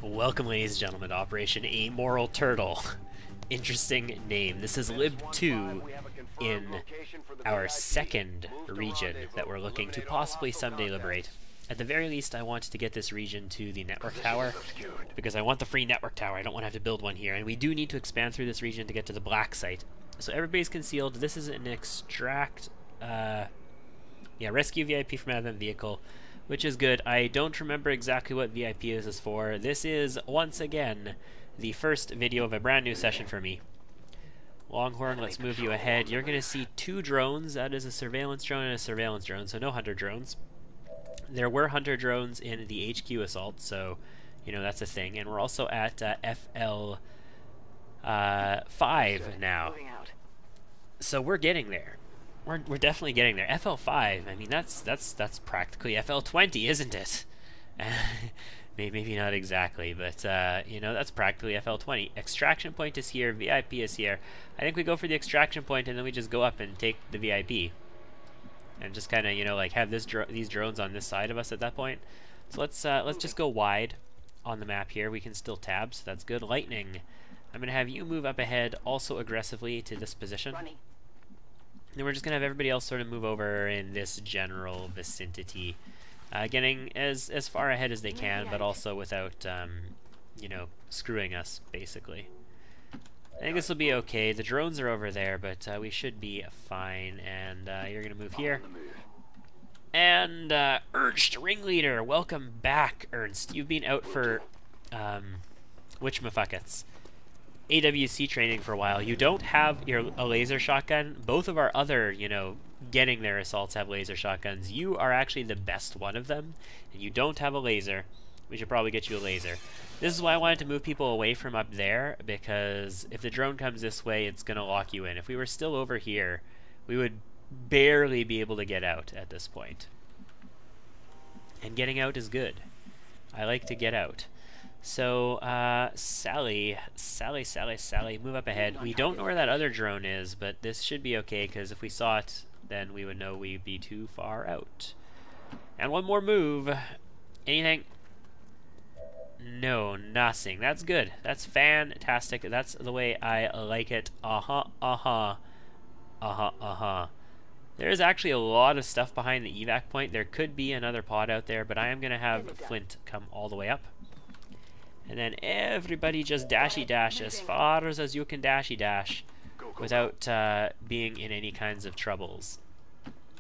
Welcome, ladies and gentlemen, to Operation Amoral Turtle. Interesting name. This is Lib 2 in our second region that we're looking to possibly someday liberate. At the very least, I want to get this region to the network tower, because I want the free network tower. I don't want to have to build one here, and we do need to expand through this region to get to the black site. So everybody's concealed. This is an extract, rescue VIP from advent vehicle, which is good. I don't remember exactly what VIP is for. This is, once again, the first video of a brand new session for me. Longhorn, let's move you ahead. You're going to see two drones. That is a surveillance drone and a surveillance drone, so no hunter drones. There were hunter drones in the HQ assault, so, you know, that's a thing. And we're also at FL 5 now. So we're getting there. We're definitely getting there. FL5, I mean, that's practically FL20, isn't it? Maybe not exactly, but, you know, that's practically FL20. Extraction point is here, VIP is here. I think we go for the extraction point, and then we just go up and take the VIP. And just kind of, you know, like, have these drones on this side of us at that point. So let's just go wide on the map here. We can still tab, so that's good. Lightning, I'm going to have you move up ahead also aggressively to this position. Then we're just going to have everybody else sort of move over in this general vicinity, getting as far ahead as they can, but also without, you know, screwing us, basically. I think this will be okay. The drones are over there, but we should be fine, and you're going to move here. And Ernst, Ringleader, welcome back, Ernst. You've been out for, whatchamafuckets, AWC training for a while. You don't have a laser shotgun. Both of our other, you know, getting their assaults have laser shotguns. You are actually the best one of them, and you don't have a laser. We should probably get you a laser. This is why I wanted to move people away from up there, because if the drone comes this way, it's going to lock you in. If we were still over here, we would barely be able to get out at this point. And getting out is good. I like to get out. So, Sally, move up ahead. We don't know where that other drone is, but this should be okay, because if we saw it, then we would know we'd be too far out. And one more move. Anything? No, nothing. That's good. That's fantastic. That's the way I like it. There is actually a lot of stuff behind the evac point. There could be another pod out there, but I am going to have Flint come all the way up. And then everybody just dashy dash as far as you can dashy dash without being in any kinds of troubles.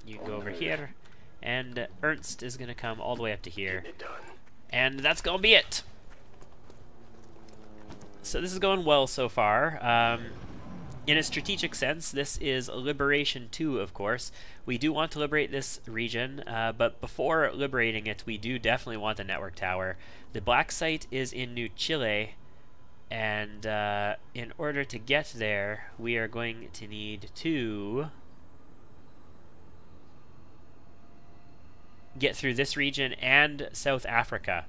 You can go over here, and Ernst is going to come all the way up to here. And that's going to be it. So this is going well so far. In a strategic sense, this is Liberation 2, of course. We do want to liberate this region, but before liberating it, we do definitely want the network tower. The black site is in New Chile, and in order to get there, we are going to need to get through this region and South Africa.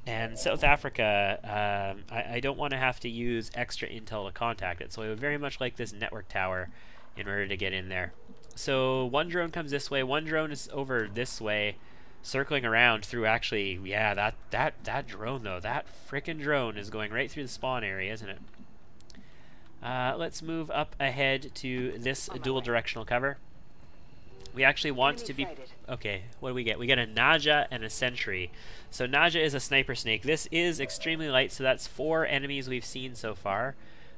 And South Africa, I don't want to have to use extra intel to contact it, so I would very much like this network tower in order to get in there. So one drone comes this way, one drone is over this way, circling around through, actually, yeah, that drone though, that frickin' drone is going right through the spawn area, isn't it? Let's move up ahead to this dual directional cover. We actually want to be... Okay, what do we get? We get a Naja and a Sentry. So Naja is a sniper snake. This is extremely light, so that's 4 enemies we've seen so far.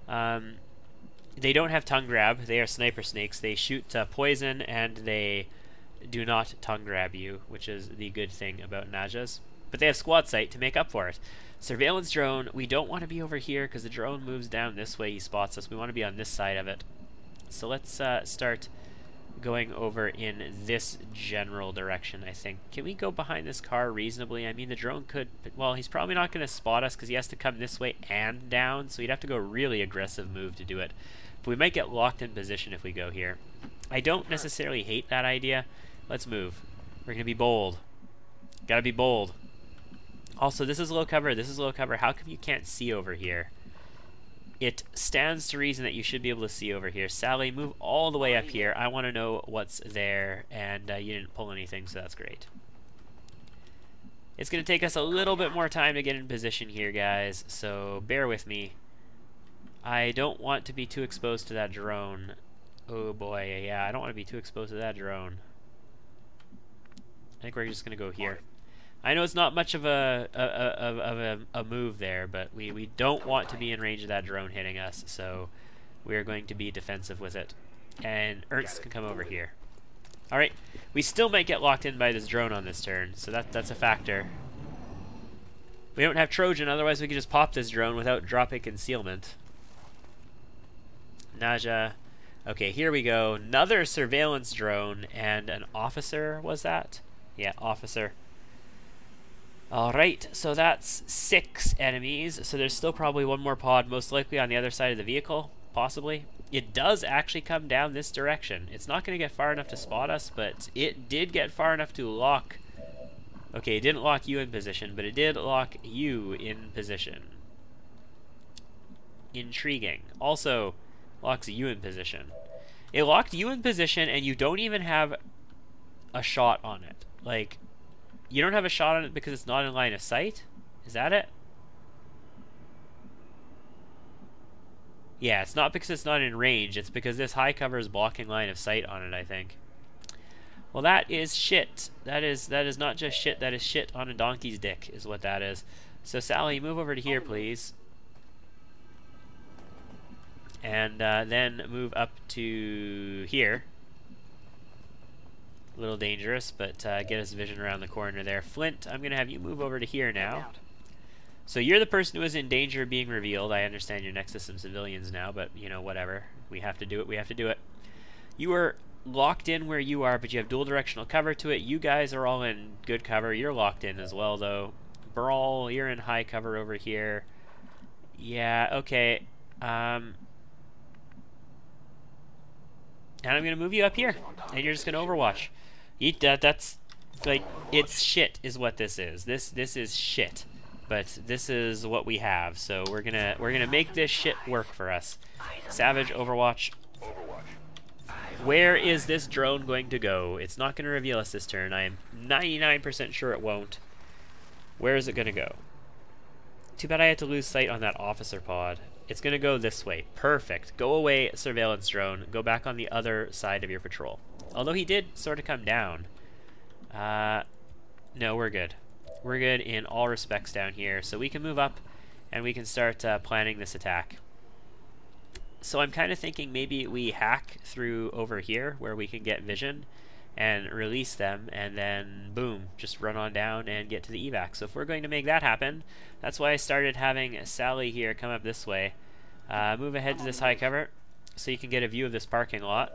They don't have tongue grab. They are sniper snakes. They shoot poison, and they do not tongue grab you, which is the good thing about Najas. But they have squad sight to make up for it. Surveillance drone. We don't want to be over here because the drone moves down this way. He spots us. We want to be on this side of it. So let's start going over in this general direction, I think. Can we go behind this car reasonably? I mean, the drone could... Well, he's probably not going to spot us because he has to come this way and down, so he'd have to go a really aggressive move to do it. But we might get locked in position if we go here. I don't necessarily hate that idea. Let's move. We're going to be bold. Gotta be bold. Also, this is low cover, this is low cover. How come you can't see over here? It stands to reason that you should be able to see over here. Sally, move all the way up here. I want to know what's there, and you didn't pull anything, so that's great. It's going to take us a little bit more time to get in position here, guys, so bear with me. I don't want to be too exposed to that drone. Oh boy, yeah, I don't want to be too exposed to that drone. I think we're just going to go here. I know it's not much of a move there, but we don't want to be in range of that drone hitting us, so we're going to be defensive with it. And Ernst can come over here. Alright, we still might get locked in by this drone on this turn, so that's a factor. We don't have Trojan, otherwise we could just pop this drone without dropping concealment. Naja. Okay, here we go. Another surveillance drone and an officer, was that? Yeah, officer. Alright, so that's 6 enemies, so there's still probably one more pod, most likely on the other side of the vehicle, possibly. It does actually come down this direction. It's not going to get far enough to spot us, but it did get far enough to lock... Okay, it didn't lock you in position, but it did lock you in position. Intriguing. Also, locks you in position. It locked you in position, and you don't even have a shot on it. Like, you don't have a shot on it because it's not in line of sight? Is that it? Yeah, it's not because it's not in range. It's because this high cover is blocking line of sight on it, I think. Well, that is shit. That is not just shit. That is shit on a donkey's dick, is what that is. So, Sally, move over to here, please. And then move up to here. A little dangerous, but get us vision around the corner there. Flint, I'm going to have you move over to here now. So you're the person who is in danger of being revealed. I understand you're next to some civilians now, but, you know, whatever. We have to do it. We have to do it. You are locked in where you are, but you have dual directional cover to it. You guys are all in good cover. You're locked in as well, though. Brawl, you're in high cover over here. Yeah, okay. And I'm going to move you up here, and you're just going to overwatch. That's, like, it's shit is what this is. This is shit. But this is what we have, so we're gonna make this shit work for us. Savage, Overwatch. Where is this drone going to go? It's not gonna reveal us this turn. I am 99% sure it won't. Where is it gonna go? Too bad I had to lose sight on that officer pod. It's gonna go this way. Perfect. Go away, surveillance drone. Go back on the other side of your patrol. Although he did sort of come down. No, we're good. We're good in all respects down here, so we can move up and we can start planning this attack. So I'm kind of thinking maybe we hack through over here where we can get vision and release them, and then boom, just run on down and get to the evac. So if we're going to make that happen, that's why I started having Sally here come up this way. Move ahead to this high cover so you can get a view of this parking lot.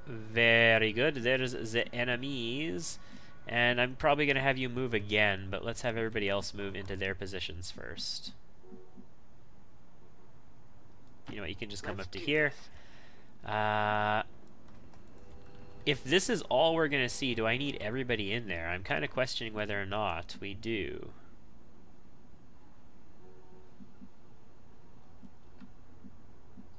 Very good. There's the enemies. And I'm probably going to have you move again, but let's have everybody else move into their positions first. You know what, you can just come up to here. If this is all we're going to see, do I need everybody in there? I'm kind of questioning whether or not we do.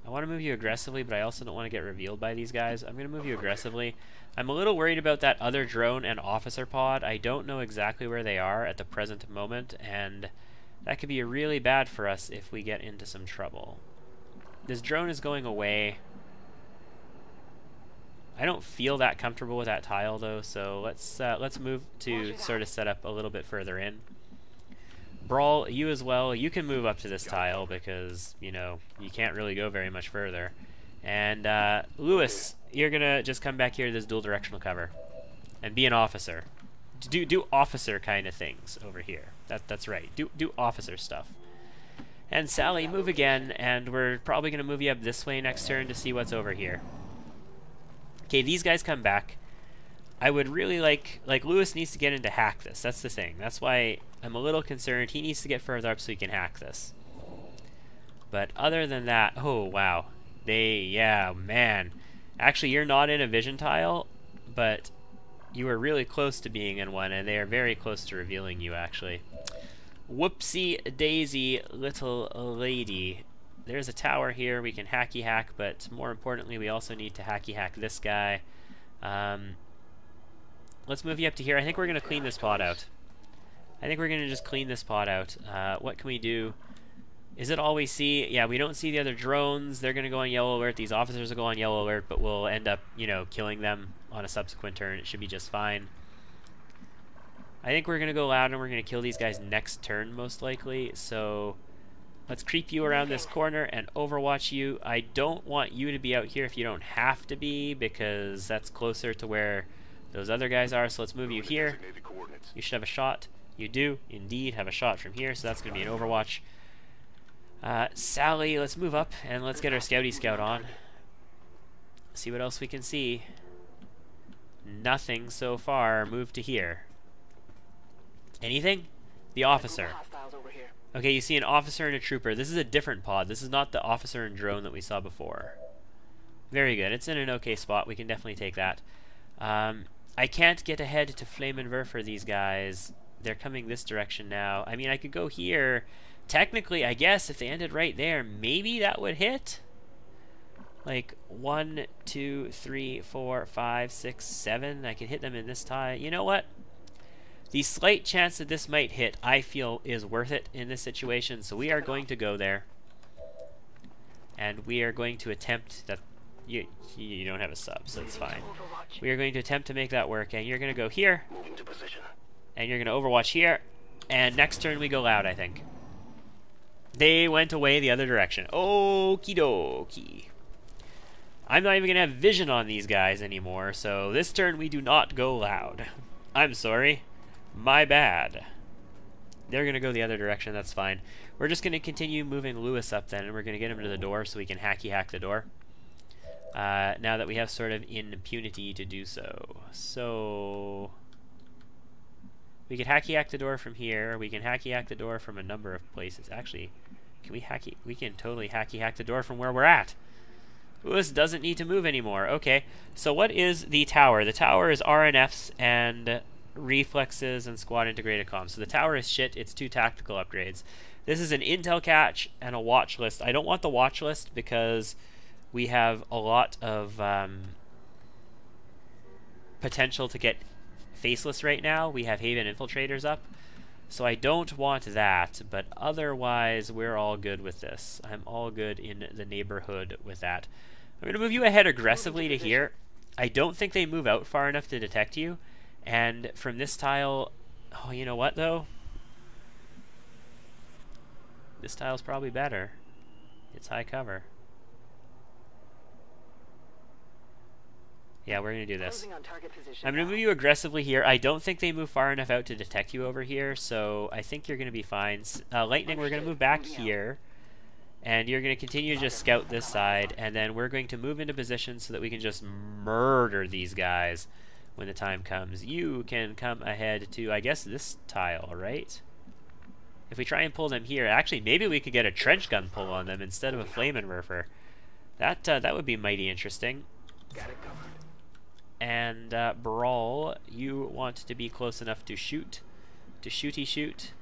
I want to move you aggressively, but I also don't want to get revealed by these guys. I'm going to move you aggressively. I'm a little worried about that other drone and officer pod. I don't know exactly where they are at the present moment, and that could be really bad for us if we get into some trouble. This drone is going away. I don't feel that comfortable with that tile, though, so let's move to sort of set up a little bit further in. Brawl, you as well. You can move up to this tile because, you know, you can't really go very much further. And Lewis, you're gonna just come back here to this dual directional cover and be an officer. Do officer kind of things over here. That's right. Do officer stuff. And Sally, move again, and we're probably gonna move you up this way next turn to see what's over here. Okay, these guys come back. I would really like Lewis needs to get into hack this. That's the thing. That's why I'm a little concerned. He needs to get further up so he can hack this. But other than that, oh wow. Yeah, man. Actually, you're not in a vision tile, but you were really close to being in one, and they are very close to revealing you, actually. Whoopsie daisy, little lady. There's a tower here. We can hacky hack, but more importantly, we also need to hacky hack this guy. Let's move you up to here. I think we're going to clean this pod out. I think we're going to just clean this pod out. What can we do? Is it all we see? Yeah, we don't see the other drones. They're going to go on yellow alert. These officers will go on yellow alert, but we'll end up, you know, killing them on a subsequent turn. It should be just fine. I think we're going to go loud and we're going to kill these guys next turn, most likely. So let's creep you around this corner and overwatch you. I don't want you to be out here if you don't have to be, because that's closer to where those other guys are. So let's move you here. You should have a shot. You do indeed have a shot from here, so that's going to be an overwatch. Sally, let's move up and let's get our scouty scout on. See what else we can see. Nothing so far. Move to here. Anything? The officer. Okay, you see an officer and a trooper. This is a different pod. This is not the officer and drone that we saw before. Very good. It's in an okay spot. We can definitely take that. I can't get ahead to Flammenwerfer for these guys. They're coming this direction now. I mean, I could go here. Technically, I guess if they ended right there, maybe that would hit. Like 1, 2, 3, 4, 5, 6, 7. I could hit them in this tie. You know what? The slight chance that this might hit, I feel, is worth it in this situation. So we are going to go there. And we are going to attempt that. You don't have a sub, so it's fine. We are going to attempt to make that work. And you're going to go here. And you're going to overwatch here. And next turn we go loud, I think. They went away the other direction. Okie dokie. I'm not even going to have vision on these guys anymore, so this turn we do not go loud. I'm sorry. My bad. They're going to go the other direction, that's fine. We're just going to continue moving Lewis up then, and we're going to get him to the door so we can hack the door. Now that we have sort of impunity to do so. So we can hack the door from here. We can hack the door from a number of places. Actually, can we we can totally hack the door from where we're at. Lewis doesn't need to move anymore. Okay, so what is the tower? The tower is RNFs and reflexes and squad integrated comms. So the tower is shit. It's 2 tactical upgrades. This is an intel catch and a watch list. I don't want the watch list because we have a lot of potential to get faceless right now. We have Haven infiltrators up, so I don't want that, but otherwise we're all good with this. I'm all good in the neighborhood with that. I'm going to move you ahead aggressively to here. I don't think they move out far enough to detect you, and from this tile, oh, you know what though? This tile's probably better. It's high cover. Yeah, we're going to do this. I'm going to move you aggressively here. I don't think they move far enough out to detect you over here, so I think you're going to be fine. Lightning, we're going to move back here, and you're going to continue to just scout this side, and then we're going to move into position so that we can just murder these guys when the time comes. You can come ahead to, I guess, this tile, right? If we try and pull them here, actually, maybe we could get a trench gun pull on them instead of a Flammenwerfer. That would be mighty interesting. Got it covered. And Brawl, you want to be close enough to shoot, shoot,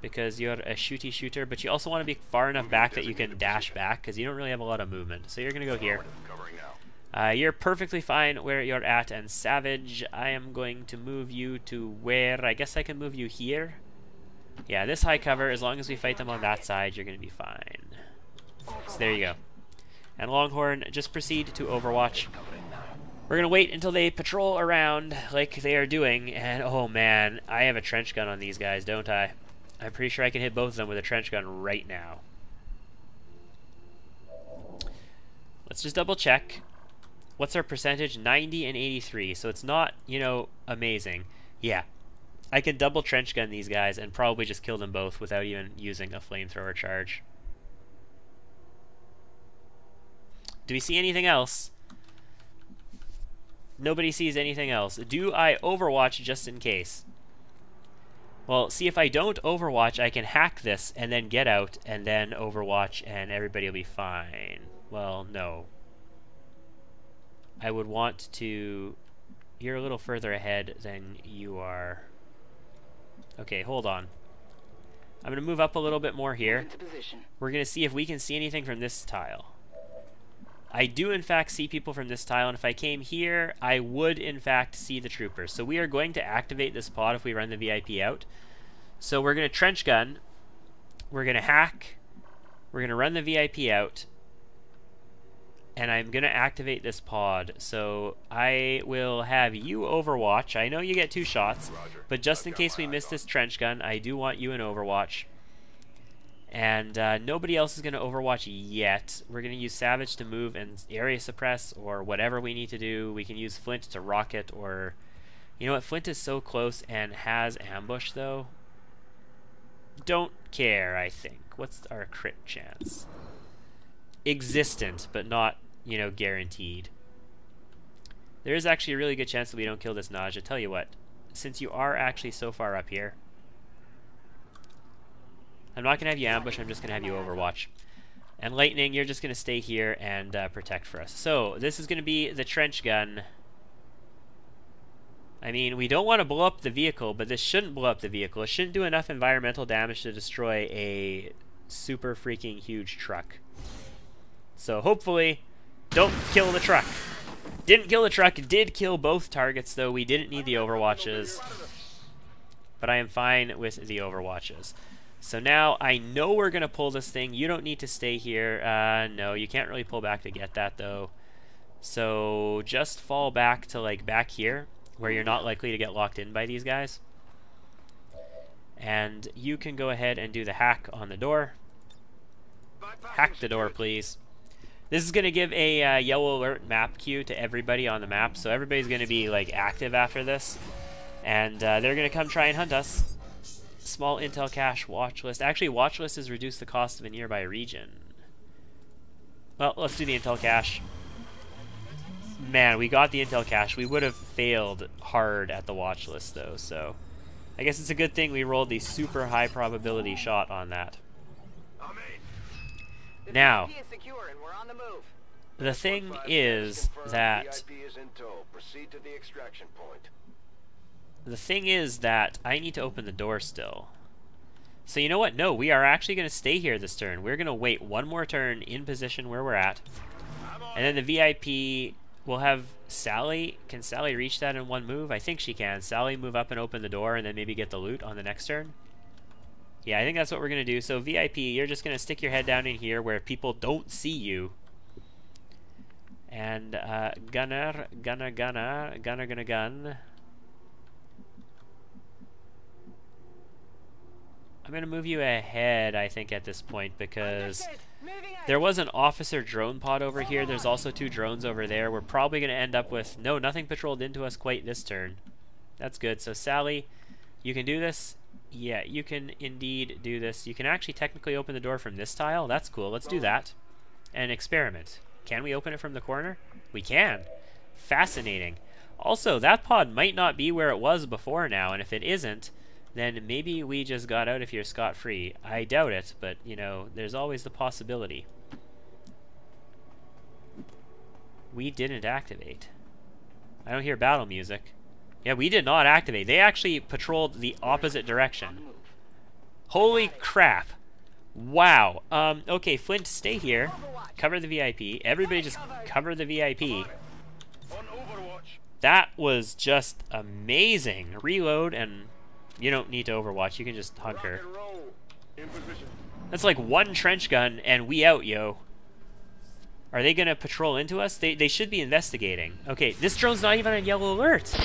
because you're a shooty shooter, but you also want to be far enough back that you can dash back, because you don't really have a lot of movement. So you're going to go here. You're perfectly fine where you're at, and Savage, I am going to move you to where, I guess I can move you here. Yeah, this high cover, as long as we fight them on that side, you're going to be fine. So there you go. And Longhorn, just proceed to Overwatch. We're going to wait until they patrol around like they are doing, and oh man, I have a trench gun on these guys, don't I? I'm pretty sure I can hit both of them with a trench gun right now. Let's just double check. What's our percentage? 90 and 83, so it's not, you know, amazing. Yeah, I could double trench gun these guys and probably just kill them both without even using a flamethrower charge. Do we see anything else? Nobody sees anything else. Do I overwatch just in case? Well, see, if I don't overwatch, I can hack this and then get out and then overwatch and everybody will be fine. Well, no. I would want to... You're a little further ahead than you are. Okay, hold on. I'm going to move up a little bit more here. We're going to see if we can see anything from this tile. I do in fact see people from this tile, and if I came here, I would in fact see the troopers. So we are going to activate this pod if we run the VIP out. So we're going to trench gun. We're going to hack. We're going to run the VIP out. And I'm going to activate this pod. So I will have you overwatch. I know you get 2 shots. But just in case we miss this trench gun, I do want you in overwatch. And nobody else is going to overwatch yet. We're going to use Savage to move and area suppress or whatever we need to do. We can use Flint to rocket or... You know what? Flint is so close and has ambush, though. Don't care, I think. What's our crit chance? Existent, but not, you know, guaranteed. There is actually a really good chance that we don't kill this Nausea. Tell you what, since you are actually so far up here, I'm not going to have you ambush, I'm just going to have you overwatch. And Lightning, you're just going to stay here and protect for us. So, this is going to be the trench gun. I mean, we don't want to blow up the vehicle, but this shouldn't blow up the vehicle. It shouldn't do enough environmental damage to destroy a super freaking huge truck. So hopefully, don't kill the truck. Didn't kill the truck, did kill both targets, though. We didn't need the overwatches. But I am fine with the overwatches. So now I know we're going to pull this thing. You don't need to stay here. No, you can't really pull back to get that, though. So just fall back to, like, back here, where you're not likely to get locked in by these guys. And you can go ahead and do the hack on the door. Hack the door, please. This is going to give a yellow alert map queue to everybody on the map, so everybody's going to be like active after this. And they're going to come try and hunt us. Small intel cache watch list. Actually, watch list has reduced the cost of a nearby region. Well, let's do the intel cache. Man, we got the intel cache. We would have failed hard at the watch list, though, so I guess it's a good thing we rolled the super high probability shot on that. Now, the thing is that I need to open the door still. So you know what? No, we are actually going to stay here this turn. We're going to wait one more turn in position where we're at, and then the VIP... We'll have Sally. Can Sally reach that in one move? I think she can. Sally move up and open the door and then maybe get the loot on the next turn. Yeah, I think that's what we're going to do. So VIP, you're just going to stick your head down in here where people don't see you. And gun. I'm going to move you ahead, I think, at this point, because there was an officer drone pod over here. There's also 2 drones over there. We're probably going to end up with... No, nothing patrolled into us quite this turn. That's good. So, Sally, you can do this. Yeah, you can indeed do this. You can actually technically open the door from this tile. That's cool. Let's do that. And experiment. Can we open it from the corner? We can. Fascinating. Also, that pod might not be where it was before now, and if it isn't, then maybe we just got out of here scot-free. I doubt it, but, you know, there's always the possibility. We didn't activate. I don't hear battle music. Yeah, we did not activate. They actually patrolled the opposite direction. Holy crap. Wow. Okay, Flint, stay here. Cover the VIP. Everybody just cover the VIP. That was just amazing. Reload, and you don't need to overwatch. You can just hunker. That's like 1 trench gun, and we out, yo. Are they going to patrol into us? They should be investigating. Okay, this drone's not even on yellow alert.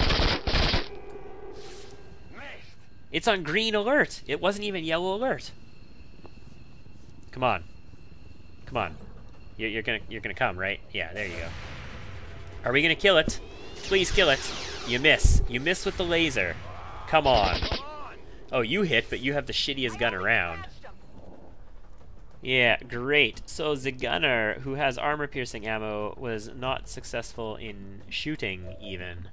It's on green alert. It wasn't even yellow alert. Come on. Come on. You're gonna come, right? Yeah, there you go. Are we gonna kill it? Please kill it. You miss. You miss with the laser. Come on. Oh, you hit, but you have the shittiest gun around. Yeah, great. So the gunner, who has armor-piercing ammo, was not successful in shooting, even.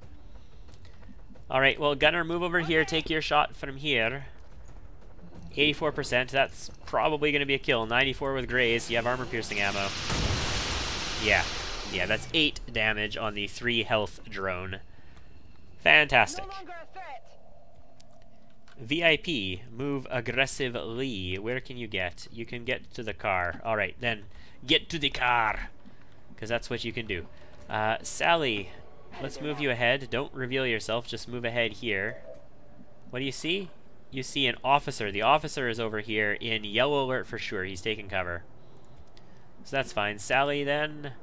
Alright, well, gunner, move over here. Take your shot from here. 84%. That's probably going to be a kill. 94 with Graze. You have armor-piercing ammo. Yeah. Yeah, that's 8 damage on the 3 health drone. Fantastic. VIP, move aggressively. Where can you get? You can get to the car. Alright, then get to the car. Because that's what you can do. Sally, let's move you ahead. Don't reveal yourself. Just move ahead here. What do you see? you see an officer. The officer is over here in yellow alert for sure. He's taking cover. So that's fine. Sally then.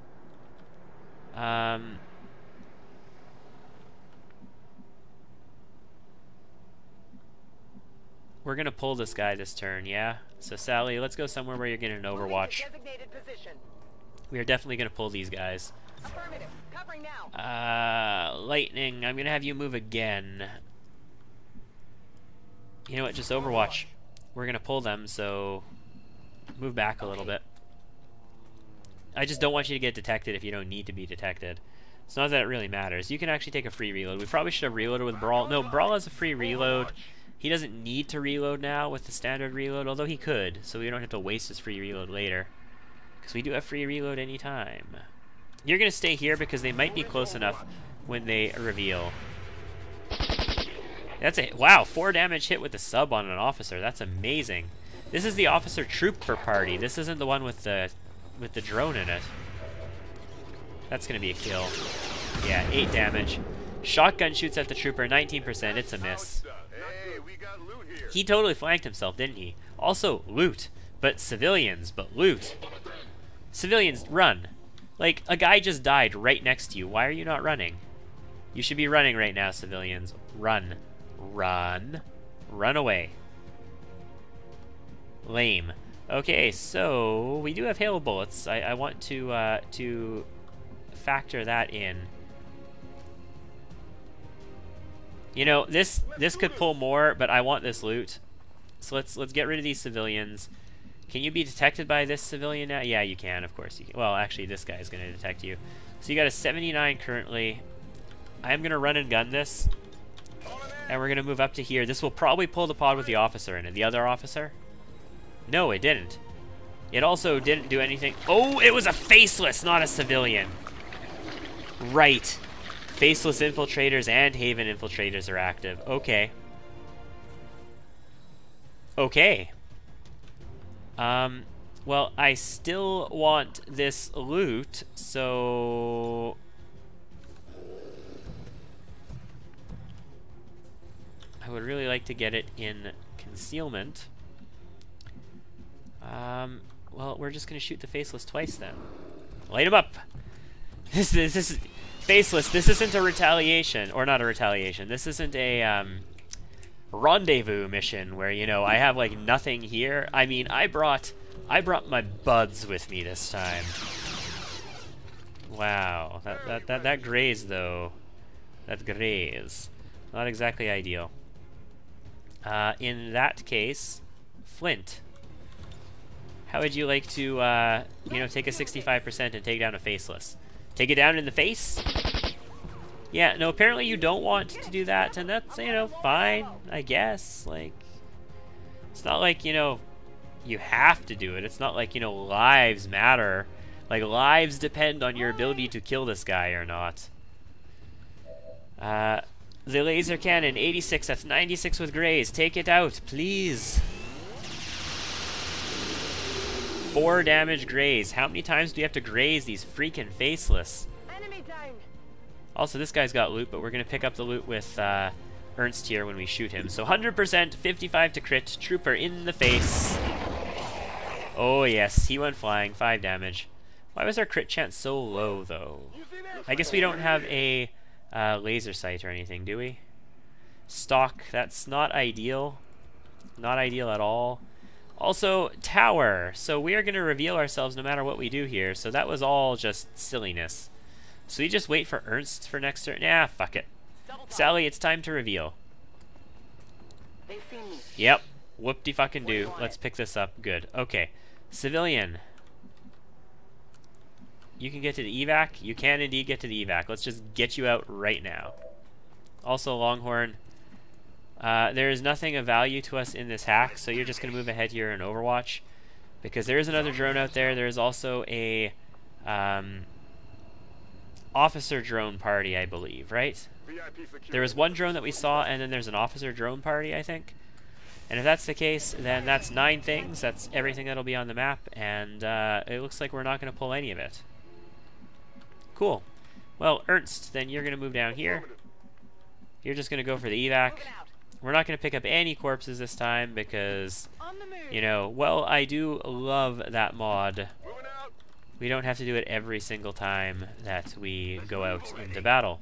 We're going to pull this guy this turn, yeah? So Sally, let's go somewhere where you're getting an overwatch. We are definitely going to pull these guys. Covering now. Lightning, I'm going to have you move again. You know what, just overwatch. We're going to pull them, so move back a little bit. I just don't want you to get detected if you don't need to be detected. It's not that it really matters. You can actually take a free reload. We probably should have reloaded with Brawl. No, Brawl has a free reload. He doesn't need to reload now with the standard reload, although he could, so we don't have to waste his free reload later. Because we do have free reload anytime. You're going to stay here because they might be close enough when they reveal. That's it. Wow, 4 damage hit with the sub on an officer. That's amazing. This is the officer trooper party. This isn't the one with the drone in it. That's going to be a kill. Yeah, 8 damage. Shotgun shoots at the trooper, 19%. It's a miss. He totally flanked himself, didn't he? Also, loot. But civilians, but loot. Civilians, run. Like, a guy just died right next to you. Why are you not running? You should be running right now, civilians. Run. Run. Run away. Lame. Okay, so we do have hail bullets. I want to factor that in. You know, this could pull more, but I want this loot. So let's get rid of these civilians. Can you be detected by this civilian now? Yeah, you can, of course you can. Well, actually, this guy is going to detect you. So you got a 79 currently. I'm going to run and gun this. And we're going to move up to here. This will probably pull the pod with the officer in it. The other officer? No, it didn't. It also didn't do anything. Oh, it was a faceless, not a civilian. Right. Faceless infiltrators and Haven infiltrators are active. Okay. Okay. Well, I still want this loot, so... I would really like to get it in concealment. Well, we're just gonna shoot the faceless twice then. Light him up! This is... Faceless, this isn't a retaliation, or not a retaliation. This isn't a rendezvous mission where, you know, I have like nothing here. I mean, I brought my buds with me this time. Wow, that graze though, that graze, not exactly ideal. In that case, Flint, how would you like to, you know, take a 65% and take down a faceless? Take it down in the face? Yeah, no, apparently you don't want to do that, and that's, you know, fine, I guess. Like, it's not like, you know, you have to do it. It's not like, you know, lives matter. Like, lives depend on your ability to kill this guy or not. The laser cannon, 86, that's 96 with graze. Take it out, please. 4 damage graze. How many times do you have to graze these freaking faceless? Enemy down. Also, this guy's got loot, but we're going to pick up the loot with Ernst here when we shoot him. So 100%, 55 to crit, trooper in the face. Oh yes, he went flying, 5 damage. Why was our crit chance so low though? I guess we don't have a laser sight or anything, do we? Stock, that's not ideal. Not ideal at all. Also, tower. So we are going to reveal ourselves no matter what we do here. So that was all just silliness. So we just wait for Ernst for next turn. Nah, fuck it. Sally, it's time to reveal. Yep. Whoop-de-fucking-do. Let's pick this up. Good. Okay. Civilian. You can get to the evac. You can indeed get to the evac. Let's just get you out right now. Also, Longhorn. There is nothing of value to us in this hack, so you're just going to move ahead here in Overwatch. Because there is another drone out there. There is also a officer drone party, I believe, right? There was one drone that we saw, and then there's an officer drone party, I think. And if that's the case, then that's 9 things. That's everything that'll be on the map, and it looks like we're not going to pull any of it. Cool. Well, Ernst, then you're going to move down here. You're just going to go for the evac. We're not going to pick up any corpses this time because, On the move. you know, well, I do love that mod. Moving out. We don't have to do it every single time that we go out into battle.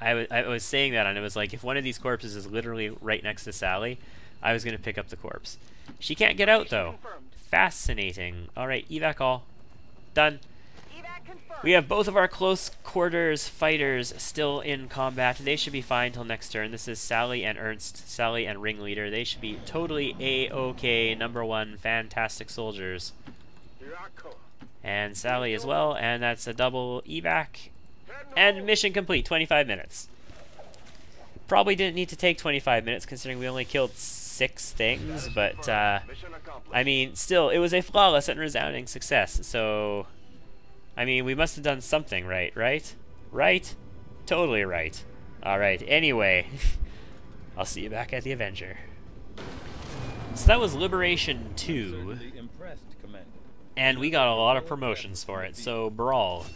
I was saying that, and it was like, if one of these corpses is literally right next to Sally, I was going to pick up the corpse. She can't get out, though. Fascinating. Alright, evac all. Done. Evac confirmed. We have both of our close quarters fighters still in combat. They should be fine till next turn. This is Sally and Ernst, Sally and Ringleader. They should be totally A-OK, #1, fantastic soldiers. Here I come. And Sally as well, and that's a double evac. And mission complete, 25 minutes. Probably didn't need to take 25 minutes considering we only killed 6 things, but Mission accomplished. I mean, still, it was a flawless and resounding success, so I mean, we must have done something right, right? Right? Totally right. Alright, anyway, I'll see you back at the Avenger. So that was Liberation 2, Certainly impressed, Commander. and we got a lot of promotions for it, so Brawl.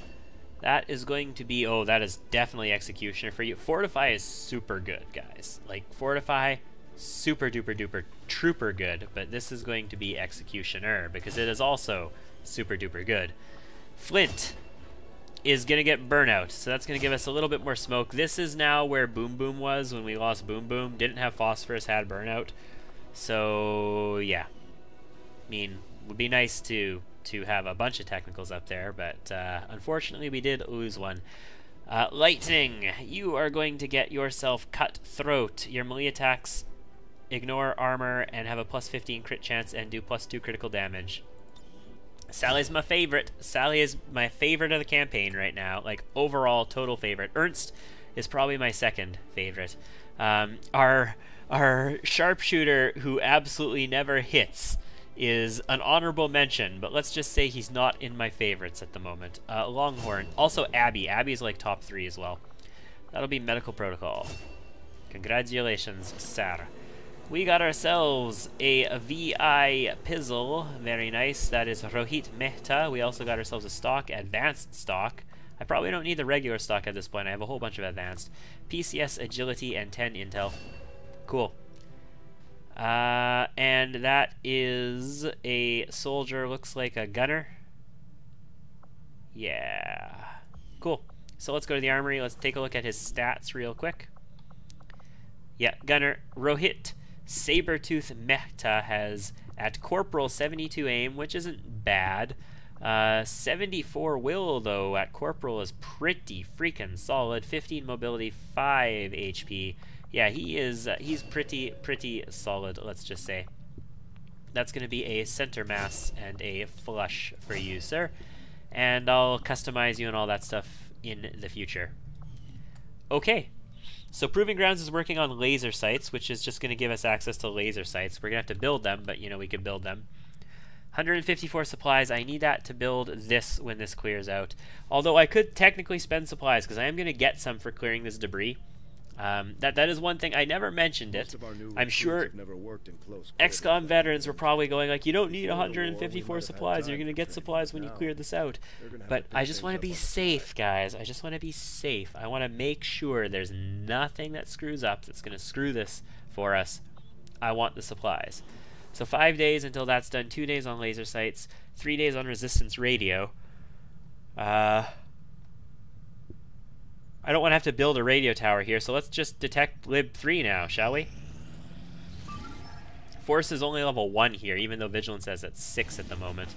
That is going to be, oh, that is definitely Executioner for you. Fortify is super good, guys. Like, Fortify, super duper duper trooper good, but this is going to be Executioner because it is also super duper good. Flint is going to get Burnout, so that's going to give us a little bit more smoke. This is now where Boom Boom was when we lost Boom Boom. Didn't have Phosphorus, had Burnout. So, yeah. I mean, would be nice to have a bunch of technicals up there, but unfortunately we did lose one. Lightning, you are going to get yourself Cut Throat. Your melee attacks ignore armor and have a +15 crit chance and do +2 critical damage. Sally's my favorite. Sally is my favorite of the campaign right now, like overall total favorite. Ernst is probably my second favorite. Our sharpshooter who absolutely never hits is an honorable mention, but let's just say he's not in my favorites at the moment. Longhorn. Also Abby. Abby's like top 3 as well. That'll be Medical Protocol. Congratulations, sir. We got ourselves a VI Pizzle. Very nice. That is Rohit Mehta. We also got ourselves a stock, Advanced stock. I probably don't need the regular stock at this point. I have a whole bunch of Advanced. PCS, Agility, and 10 Intel. Cool. And that is a soldier, looks like a gunner. Yeah. Cool. So let's go to the armory. Let's take a look at his stats real quick. Yeah, gunner. Rohit Sabertooth Mehta has at Corporal 72 aim, which isn't bad. 74 will, though, at Corporal is pretty freaking solid. 15 mobility, 5 HP. Yeah, he's pretty solid, let's just say. That's going to be a center mass and a flush for you, sir. And I'll customize you and all that stuff in the future. Okay. So Proving Grounds is working on laser sights, which is just going to give us access to laser sights. We're going to have to build them, but, you know, we can build them. 154 supplies. I need that to build this when this clears out. Although I could technically spend supplies, because I am going to get some for clearing this debris. That is one thing. I never mentioned it. I'm sure XCOM veterans were probably going like, you don't need 154 supplies. You're going to get supplies when you clear this out. But I just want to be safe, guys. I just want to be safe. I want to make sure there's nothing that screws up that's going to screw this for us. I want the supplies. So 5 days until that's done. 2 days on laser sights. 3 days on resistance radio. I don't want to have to build a radio tower here, so let's just detect Lib 3 now, shall we? Force is only level 1 here, even though Vigilance is at 6 at the moment.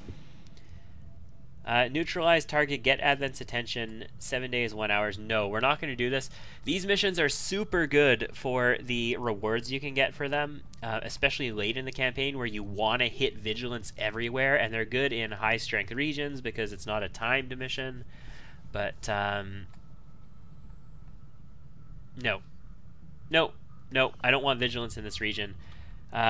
Neutralize target, get Advent's attention, 7 days, 1 hour. No, we're not going to do this. These missions are super good for the rewards you can get for them, especially late in the campaign where you want to hit Vigilance everywhere, and they're good in high-strength regions because it's not a timed mission. But, no. No, I don't want Vigilance in this region.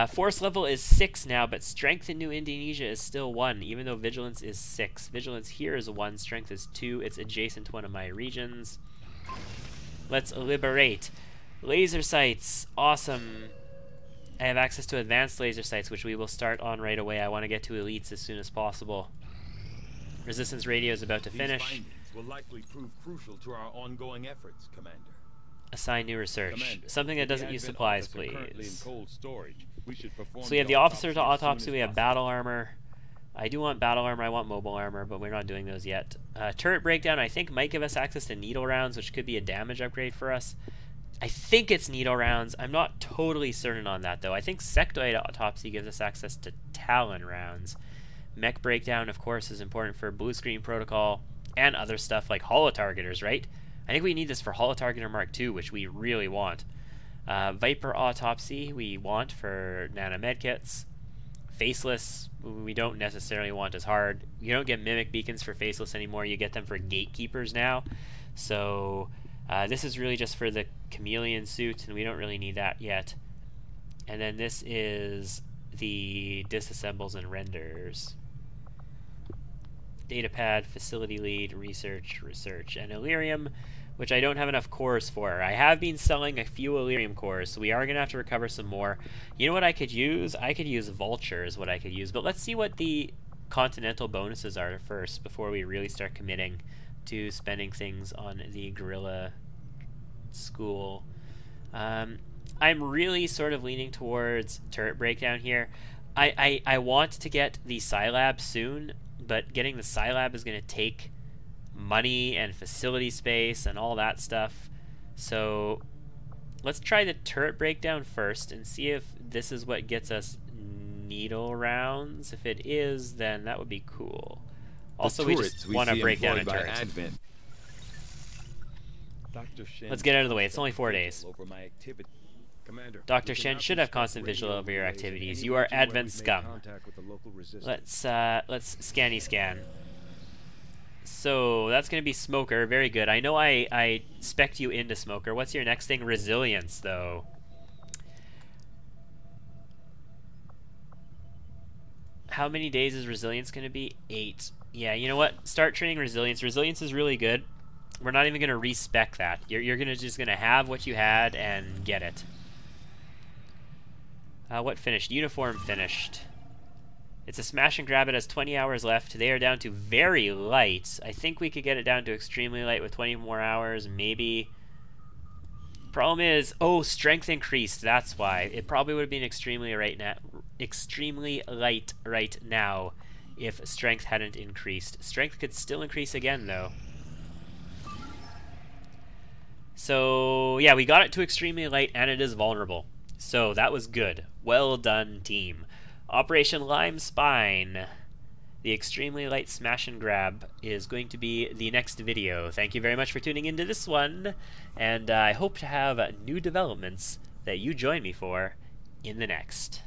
Force level is 6 now, but Strength in New Indonesia is still 1, even though Vigilance is 6. Vigilance here is 1, Strength is 2. It's adjacent to one of my regions. Let's liberate. Laser sights, awesome. I have access to advanced laser sights, which we will start on right away. I want to get to elites as soon as possible. Resistance radio is about to finish. These findings will likely prove crucial to our ongoing efforts, Commander. Assign new research. Commander, Something that with the doesn't use advent supplies, officer currently in please. cold storage, we should perform So we have the officer to autopsy, we have battle armor. I do want battle armor, I want mobile armor, but we're not doing those yet. Turret breakdown, I think might give us access to needle rounds, which could be a damage upgrade for us. I think it's needle rounds. I'm not totally certain on that, though. I think sectoid autopsy gives us access to talon rounds. Mech breakdown, of course, is important for blue screen protocol and other stuff like holo-targeters, right? I think we need this for holo-targeter Mark II, which we really want. Viper autopsy we want for nanomedkits. Faceless, we don't necessarily want as hard. You don't get mimic beacons for faceless anymore. You get them for gatekeepers now. So this is really just for the chameleon suit, and we don't really need that yet. And then this is the disassembles and renders. Datapad, facility lead, research, and Illyrium, which I don't have enough cores for. I have been selling a few Illyrium cores, so we are going to have to recover some more. You know what I could use? I could use Vulture is what I could use, but let's see what the continental bonuses are first before we really start committing to spending things on the Guerrilla School. I'm really sort of leaning towards turret breakdown here. I want to get the Scilab soon, but getting the Scilab is going to take money and facility space and all that stuff. So let's try the turret breakdown first and see if this is what gets us needle rounds. If it is, then that would be cool. Also, we just want to break down a turret. Let's get out of the way. It's only 4 days. Commander, Dr. Shen should have constant visual over your activities. You are Advent scum. Let's scanny scan. So that's going to be Smoker. Very good. I know I spec'd you into Smoker. What's your next thing? Resilience, though. How many days is Resilience going to be? 8. Yeah, you know what? Start training Resilience. Resilience is really good. We're not even going to respec that. You're just going to have what you had and get it. What finished? Uniform finished. It's a smash and grab. It has 20 hours left. They are down to very light. I think we could get it down to extremely light with 20 more hours, maybe. Problem is, oh, strength increased. That's why. It probably would have been extremely light right now if strength hadn't increased. Strength could still increase again, though. So, yeah, we got it to extremely light, and it is vulnerable. So, that was good. Well done, team. Operation Lime Spine. The extremely light smash and grab is going to be the next video. Thank you very much for tuning into this one, and I hope to have new developments that you join me for in the next.